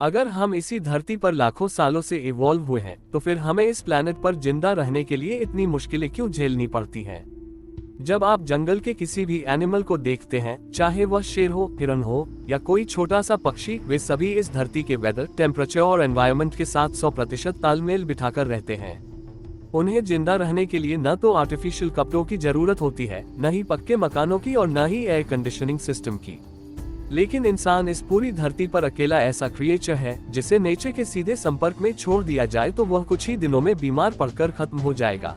अगर हम इसी धरती पर लाखों सालों से इवॉल्व हुए हैं, तो फिर हमें इस प्लैनेट पर जिंदा रहने के लिए इतनी मुश्किलें क्यों झेलनी पड़ती हैं? जब आप जंगल के किसी भी एनिमल को देखते हैं, चाहे वह शेर हो, हिरन हो या कोई छोटा सा पक्षी, वे सभी इस धरती के वेदर, टेम्परेचर और एनवायरनमेंट के साथ 100% तालमेल बिठाकर रहते हैं। उन्हें जिंदा रहने के लिए न तो आर्टिफिशियल कपड़ों की जरूरत होती है, न ही पक्के मकानों की और न ही एयर कंडीशनिंग सिस्टम की। लेकिन इंसान इस पूरी धरती पर अकेला ऐसा क्रिएचर है जिसे नेचर के सीधे संपर्क में छोड़ दिया जाए तो वह कुछ ही दिनों में बीमार पड़कर खत्म हो जाएगा।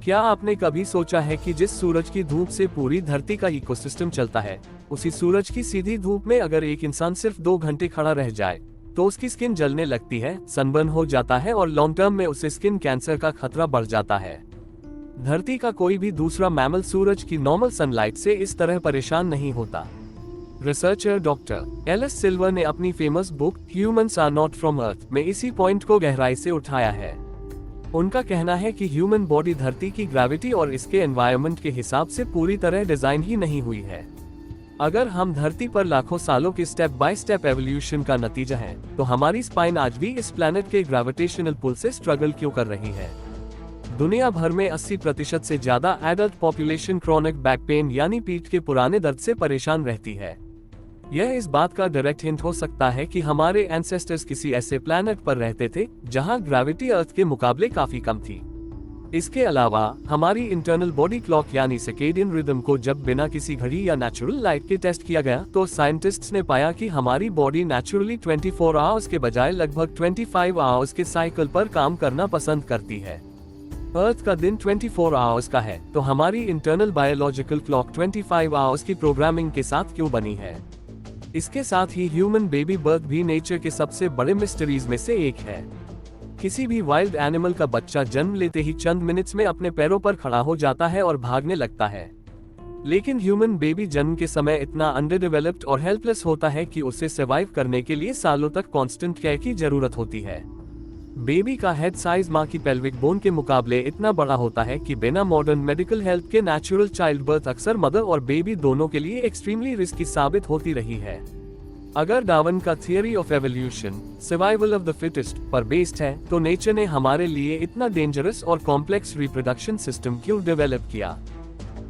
क्या आपने कभी सोचा है कि जिस सूरज की धूप से पूरी धरती का इकोसिस्टम चलता है, उसी सूरज की सीधी धूप में अगर एक इंसान सिर्फ 2 घंटे खड़ा रह जाए तो उसकी स्किन जलने लगती है, सनबर्न हो जाता है और लॉन्ग टर्म में उसे स्किन कैंसर का खतरा बढ़ जाता है। धरती का कोई भी दूसरा मैमल सूरज की नॉर्मल सनलाइट से इस तरह परेशान नहीं होता। रिसर्चर डॉक्टर एलिस सिल्वर ने अपनी famous book humans are not from Earth में इसी पॉइंट को गहराई से उठाया है। उनका कहना है कि ह्यूमन बॉडी धरती की ग्रेविटी और इसके एनवायरनमेंट के हिसाब से पूरी तरह डिजाइन ही नहीं हुई है। अगर हम धरती पर लाखों सालों के स्टेप बाय स्टेप एवोल्यूशन का नतीजा हैं, तो हमारी स्पाइन आज भी इस प्लैनेट के ग्रेविटेशनल पुल से स्ट्रगल क्यों कर रही है? दुनिया भर में 80% से ज्यादा adult population chronic back pain यानी पीठ के पुराने दर्द से परेशान रहती है। यह इस बात का डायरेक्ट हिंट हो सकता है कि हमारे एंसेस्टर्स किसी ऐसे प्लैनेट पर रहते थे जहां ग्रेविटी अर्थ के मुकाबले काफी कम थी। इसके अलावा हमारी इंटरनल बॉडी क्लॉक यानी सर्केडियन रिदम को जब बिना किसी घड़ी या नेचुरल लाइट के टेस्ट किया गया, तो साइंटिस्ट्स ने पाया कि हमारी बॉडी नेचुरली 24 आवर्स के बजाय लगभग 25 आवर्स के साइकिल पर काम करना पसंद करती है। अर्थ का दिन 24 आवर्स का है, तो हमारी इंटरनल बायोलॉजिकल क्लॉक 25 आवर्स की प्रोग्रामिंग के साथ क्यों बनी है? इसके साथ ही ह्यूमन बेबी बर्थ भी नेचर के सबसे बड़े मिस्ट्रीज में से एक है। किसी भी वाइल्ड एनिमल का बच्चा जन्म लेते ही चंद मिनट्स में अपने पैरों पर खड़ा हो जाता है और भागने लगता है, लेकिन ह्यूमन बेबी जन्म के समय इतना अंडर डेवलप्ड और हेल्पलेस होता है कि उसे सर्वाइव करने के लिए सालों तक कांस्टेंट केयर की जरूरत होती है। बेबी का हेड साइज मां की पेल्विक बोन के मुकाबले इतना बड़ा होता है कि बिना मॉडर्न मेडिकल हेल्प के नेचुरल चाइल्ड बर्थ अक्सर मदर और बेबी दोनों के लिए एक्सट्रीमली रिस्की साबित होती रही है। अगर डार्विन का theory of evolution survival of the fittest पर बेस्ड है, तो नेचर ने हमारे लिए इतना डेंजरस और कॉम्प्लेक्स रिप्रोडक्शन सिस्टम क्यों डेवलप किया?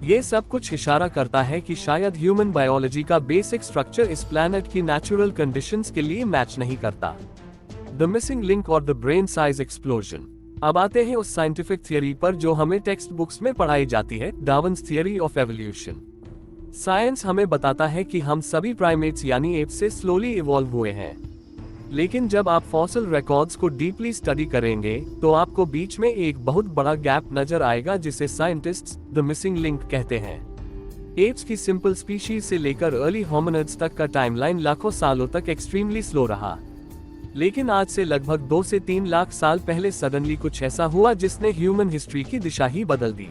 ये सब कुछ इशारा करता है कि शायद ह्यूमन बायोलॉजी का बेसिक स्ट्रक्चर इस प्लैनेट की नेचुरल कंडीशंस के लिए मैच नहीं करता। द मिसिंग लिंक और द ब्रेन साइज एक्सप्लोजन। अब आते हैं उस साइंटिफिक थियरी पर जो हमें टेक्स्ट बुक्स में पढ़ाई जाती है, Darwin's theory of evolution. Science हमें बताता है कि हम सभी प्राइमेट्स यानी एप्स से स्लोली इवॉल्व हुए हैं, लेकिन जब आप फॉसिल रिकॉर्ड्स को डीपली स्टडी करेंगे तो आपको बीच में एक बहुत बड़ा गैप नजर आएगा जिसे साइंटिस्ट्स द मिसिंग लिंक कहते हैं। एप्स की सिंपल स्पीशीज से लेकर अर्ली होमिनिड्स तक का टाइमलाइन लाखों सालों तक एक्सट्रीमली स्लो रहा, लेकिन आज से लगभग 2 से 3 लाख साल पहले सडनली कुछ ऐसा हुआ जिसने ह्यूमन हिस्ट्री की दिशा ही बदल दी।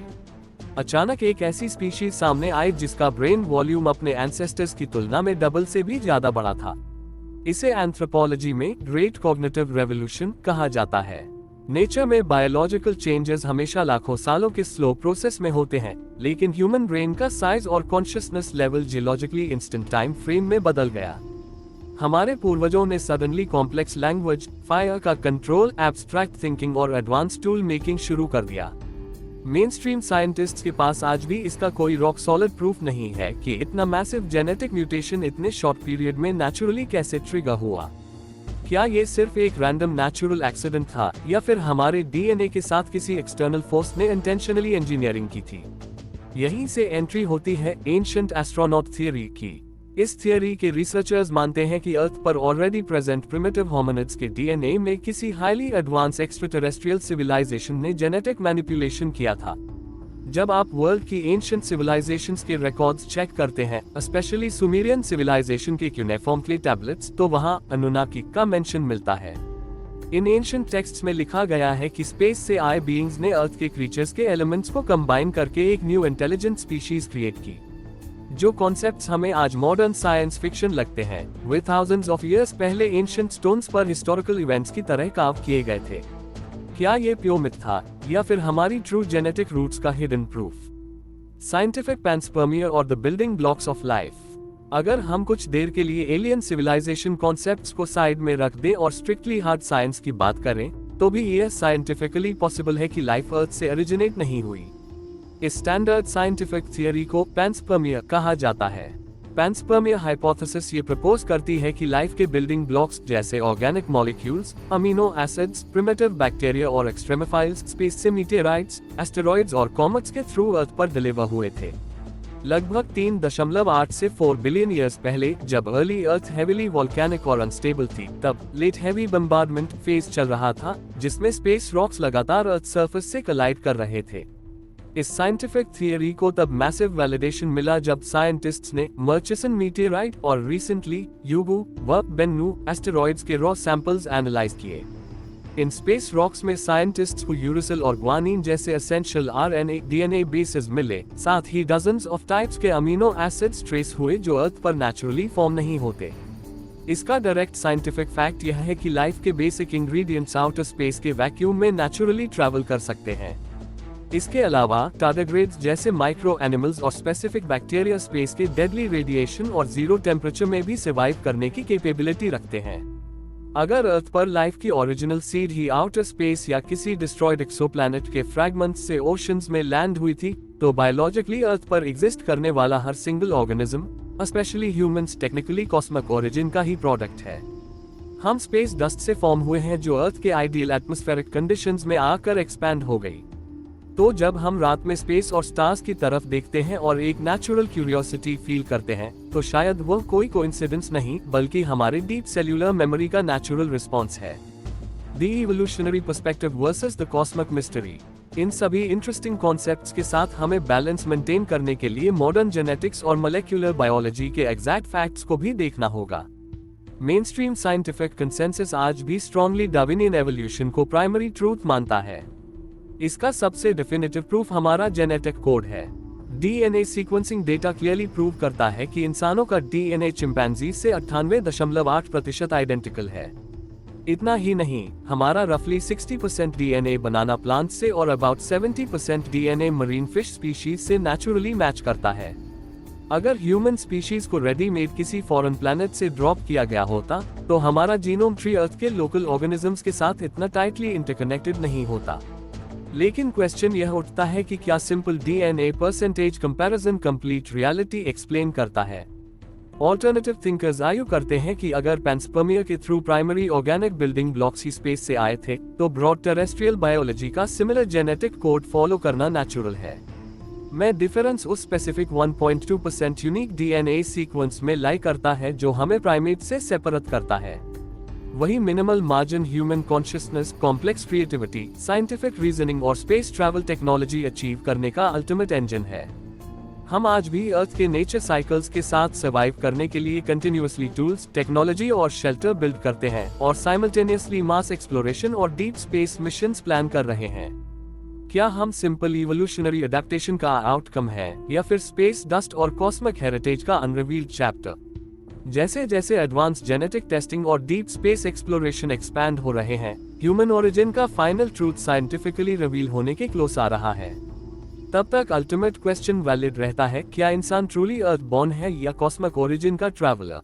अचानक एक ऐसी स्पीशीज सामने आई जिसका ब्रेन वॉल्यूम अपने एंसेस्टर्स की तुलना में डबल से भी ज्यादा बड़ा था। इसे एंथ्रोपोलॉजी में ग्रेट कॉग्निटिव रेवोल्यूशन कहा जाता है। नेचर में बायोलॉजिकल चेंजेस हमेशा लाखों सालों के स्लो प्रोसेस में होते हैं, लेकिन ह्यूमन ब्रेन का साइज और consciousness level geologically instant time frame में बदल गया। हमारे पूर्वजों ने सडनली कॉम्प्लेक्स लैंग्वेज, फायर का कंट्रोल, एब्स्ट्रैक्ट थिंकिंग और एडवांस टूल मेकिंग शुरू कर दिया। मेनस्ट्रीम साइंटिस्ट्स के पास आज भी इसका कोई रॉक सॉलिड प्रूफ नहीं है कि इतना मैसिव जेनेटिक म्यूटेशन इतने शॉर्ट पीरियड में नेचुरली कैसे ट्रिगर हुआ। क्या ये सिर्फ एक रैंडम नेचुरल एक्सीडेंट था या फिर हमारे डीएनए के साथ किसी एक्सटर्नल फोर्स ने इंटेंशनली इंजीनियरिंग की थी? यहीं से एंट्री होती है एंशिएंट एस्ट्रोनॉट थियरी की। इस थियरी के रिसर्चर्स मानते हैं कि अर्थ पर ऑलरेडी प्रेजेंट प्रिमिटिव होमिनिड्स के डीएनए में किसी हाईली एडवांस एक्सट्राटेरेस्ट्रियल सिविलाइजेशन ने जेनेटिक मैनिपुलेशन किया था। जब आप वर्ल्ड की एंशिएंट सिविलाइजेशंस के रिकॉर्ड्स चेक करते हैं, स्पेशली सुमेरियन सिविलाइजेशन के क्यूनेफॉर्म क्ले टैबलेट्स, तो वहां अनुनाकी का मेंशन मिलता है। इन एंशिएंट टेक्स्ट्स में लिखा गया है कि स्पेस से आए बीइंग्स ने अर्थ के क्रीचर्स के एलिमेंट्स को कंबाइन करके एक न्यू इंटेलिजेंट स्पीशीज क्रिएट की। जो कॉन्सेप्ट्स हमें आज मॉडर्न साइंस फिक्शन लगते हैं, वे थाउजेंड्स ऑफ इयर्स पहले एंशिएंट स्टोन्स पर हिस्टोरिकल इवेंट्स की तरह कार्व किए गए थे। क्या ये प्योर मिथ था या फिर हमारी ट्रू जेनेटिक रूट्स का हिडन प्रूफ? साइंटिफिक पैंसपर्मिया और the building blocks of life. अगर हम कुछ देर के लिए एलियन सिविलाइजेशन कॉन्सेप्ट्स को साइड में रख दें और स्ट्रिक्टली हार्ड साइंस की बात करें, तो भी यह साइंटिफिकली पॉसिबल है कि लाइफ अर्थ से ओरिजिनेट नहीं हुई। इस स्टैंडर्ड साइंटिफिक थियरी को पैंसपर्मिया कहा जाता है। पैंसपर्मिया हाइपोथेसिस ये प्रपोज करती है कि लाइफ के बिल्डिंग ब्लॉक्स जैसे organic molecules, amino acids, primitive bacteria और एक्सट्रेमोफाइल्स स्पेस से मीटेराइट्स, एस्टेरॉइड्स और कॉमेट्स के थ्रू अर्थ पर डिलीवर हुए थे। लगभग 3.8 से 4 बिलियन ईयर्स पहले, जब अर्ली अर्थ हेवीली वोल्केनिक और अनस्टेबल थी, तब लेट हेवी बम्बार्डमेंट फेज चल रहा था, जिसमें स्पेस रॉक्स लगातार अर्थ सरफेस से कोलाइड कर रहे थे। इस साइंटिफिक थियरी को तब मैसिव वैलिडेशन मिला जब साइंटिस्ट्स ने मर्चिसन मीटेराइट और रिसेंटली यूगू व बेन्नु एस्टेरॉइड्स के रॉ सैंपल्स एनालाइज किए। इन स्पेस रॉक्स में साइंटिस्ट्स को यूरेसिल और ग्वानीन जैसे एसेंशियल आरएनए डीएनए बेसेस मिले, साथ ही डजन्स ऑफ टाइप्स के अमीनो एसिड्स ट्रेस हुए जो अर्थ पर नेचुरली फॉर्म नहीं होते। इसका डायरेक्ट साइंटिफिक फैक्ट यह है कि लाइफ के बेसिक इंग्रेडिएंट्स आउटर स्पेस के वैक्यूम में नेचुरली ट्रैवल कर सकते हैं। इसके अलावा टार्डिग्रेड्स जैसे माइक्रो एनिमल्स और स्पेसिफिक बैक्टीरिया स्पेस के डेडली रेडिएशन और जीरो टेम्परेचर में भी सर्वाइव करने की कैपेबिलिटी रखते हैं। अगर अर्थ पर लाइफ की ओरिजिनल सीड ही आउटर स्पेस या किसी डिस्ट्रॉयड एक्सोप्लैनेट के फ्रैगमेंट्स से ओशंस में लैंड हुई थी, तो बायोलॉजिकली अर्थ पर एग्जिस्ट करने वाला हर single organism, specially humans, technically cosmic origin का ही प्रोडक्ट है। हम स्पेस डस्ट से फॉर्म हुए हैं जो अर्थ के आइडियल एटमॉस्फेरिक कंडीशंस में आकर एक्सपैंड हो गई। तो जब हम रात में स्पेस और स्टार्स की तरफ देखते हैं और एक नेचुरल क्यूरियोसिटी फील करते हैं, तो शायद वह कोई कोइंसिडेंस नहीं, बल्कि हमारे डीप सेल्यूलर मेमोरी का नेचुरल रिस्पॉन्स है। The evolutionary perspective versus the cosmic mystery. इन सभी इंटरेस्टिंग कॉन्सेप्ट्स के साथ हमें बैलेंस मेंटेन करने के लिए मॉडर्न जेनेटिक्स और मॉलिक्यूलर बायोलॉजी के एग्जैक्ट फैक्ट्स को भी देखना होगा। मेनस्ट्रीम साइंटिफिक कंसेंसस आज भी स्ट्रांगली डार्विनियन एवोल्यूशन को प्राइमरी ट्रूथ मानता है। इसका सबसे डेफिनेटिव प्रूफ हमारा जेनेटिक कोड है। DNA sequencing data clearly prove करता है कि इंसानों का डीएनए चिंपैंजी से 98.8% आइडेंटिकल है। इतना ही नहीं, हमारा रफली 60% डीएनए बनाना प्लांट से और about 70% DNA marine fish species से नेचुरली मैच करता है। अगर ह्यूमन स्पीशीज को रेडीमेड किसी फॉरेन प्लैनेट से ड्रॉप किया गया होता, तो हमारा जीनोम ट्री अर्थ के लोकल ऑर्गेनिजम्स के साथ इतना टाइटली इंटरकनेक्टेड नहीं होता। लेकिन क्वेश्चन यह उठता है कि क्या simple DNA percentage comparison complete reality explain करता है? ऑल्टरनेटिव थिंकर्स आर्ग्यू करते हैं कि अगर पैंसपर्मिया के through primary organic building blocks ही स्पेस से आए थे, तो ब्रॉड टेरेस्ट्रियल बायोलॉजी का सिमिलर जेनेटिक कोड फॉलो करना नेचुरल है। मैं डिफरेंस उस स्पेसिफिक 1.2% यूनिक डीएनए सीक्वेंस में लाई करता है जो हमें प्राइमेट से सेपरेट करता है। वही minimal margin human consciousness, complex creativity, scientific reasoning और स्पेस ट्रैवल टेक्नोलॉजी अचीव करने का अल्टीमेट इंजन है। हम आज भी अर्थ के नेचर साइकिल्स के साथ सर्वाइव करने के लिए कंटिन्यूअसली टूल्स, टेक्नोलॉजी और शेल्टर बिल्ड करते हैं और साइमल्टेनियसली मास एक्सप्लोरेशन और डीप स्पेस मिशंस प्लान कर रहे हैं। क्या हम सिंपल इवोल्यूशनरी अडेप्टेशन का आउटकम है, या फिर स्पेस डस्ट और कॉस्मिक हेरिटेज का अनरिवील्ड चैप्टर? जैसे जैसे एडवांस जेनेटिक टेस्टिंग और डीप स्पेस एक्सप्लोरेशन एक्सपैंड हो रहे हैं, ह्यूमन ओरिजिन का फाइनल ट्रूथ साइंटिफिकली रिवील होने के क्लोज आ रहा है। तब तक अल्टीमेट क्वेश्चन वैलिड रहता है, क्या इंसान ट्रूली अर्थ बॉर्न है या कॉस्मिक ओरिजिन का ट्रैवलर?